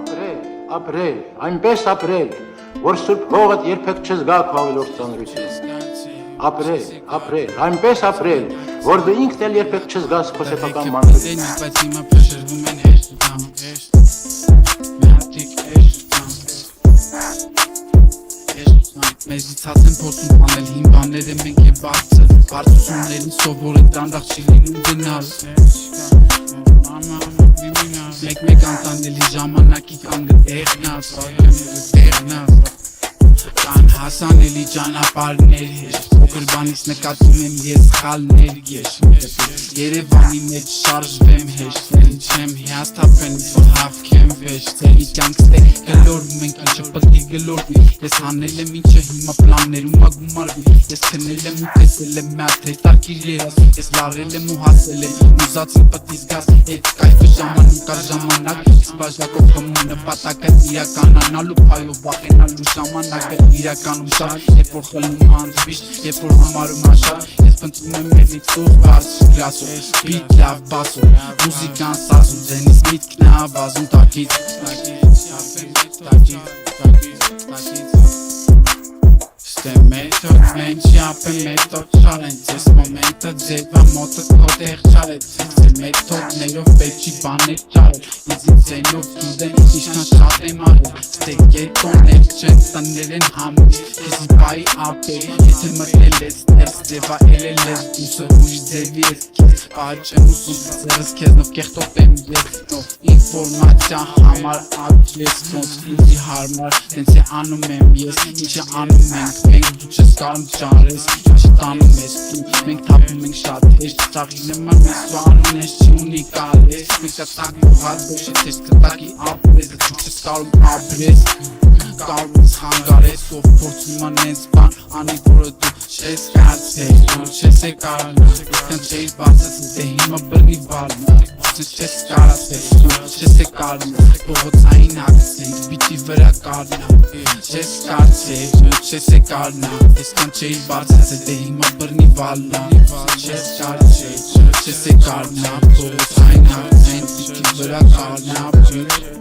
ապրել, այնպես ապրել, որ սուրբ հողդ երբեք չզգա քո ավելորդ ծանրություն։ Ապրել, այնպես ապրել, որ դու ինքդ էլ երբեք չզգաս քո սեփական մանրությունը։ Բայց հիմա փշրվում են հեշտ կամ Մեզի ցած են փորձում պանել հին բաները մենք է բարձր Բարձություններին սովոր ենք դանդաղ չի լինում գնալ Մեկ անտանելի ժամանակի կանգը տեղնած Կան հասանելի ճանապարհներ հեշտ Փոքր բանից նկատում եմ ես սխալներ Երևանի մեջ շարժվեմ հեշտ Չեմ հիասթափեն որ հավքեմ վեշտ Ձերի կյանքս է գլորվում ենք ինչը պտի գլորվի Ես հանել եմ ինչը հիմա պլաններում ագումարվի Ես քնել եմ ու տեսել եմ մի հատ հետարքիր երաս Ես լարել եմ ու հասել եմ ուզածին պտի զգաս Էդ կայֆը ժամանում կար ժամանակ Ես բաժակով խմում նպատակը իրականանալու Փայով վախենալու ժամանակը իրականում շատ Երբ որ խլում անձվիշտ, երբ որ համարում աշար Ես պնծում եմ մերնից ող բաց գրասով Բիտ լավ բասով, մուզիկան սազում Ձենից միտքն է ավազում տակից Ստե մեթոդ մենք չապեմ մեթոդ չարեն Ձեզ մոմենտը ձեվա մոտը կոտեղ չարեց Ձեր մեթոդներով պետքի բաներ չարել Իզի ձենով դուդեն իշքան շատ եմ արել Ստե գետոներ չեն տներ են համույց Իզի բայի ապեր Եթե մտել ես ներս ձևա էլել ես դուսը հույժ ձևի ես կեզ Պահաչ եմ ուզում ձերս կեզնով կեղտոտ եմ ես Ինվորմացիա համար ատլես ոնց ինձի հարմար Դենց է անում եմ ես ինչը անում ենք Մենք դու չես կարում ճարես Ինչը տանում ես դու Մենք թապում ենք շատ հեշտ Ծաղին նման մեզ սուանում ես չի ունիկալ ես Մենք շատակ մողատ ոչ է թեշտ կտակի ապրես Դու չես կարում ապրես Կարում ես հանգարես Ով փորձում անենց բան Անի որը դու չես հարցել Որ չես է կարան Ետքան չեիր բացած դե հիմա բրնի վարն Չես կարացել Չես է կարն Փողոցային ակցենք Բիթի վրա կարնա Չես կարցել Չես է կարնա Ետքան չեիր բացած դե հիմա բրնի վալնա Չես կարցել Չես է կարնա Փողոցային ակցենք Բիթի վրա կարնա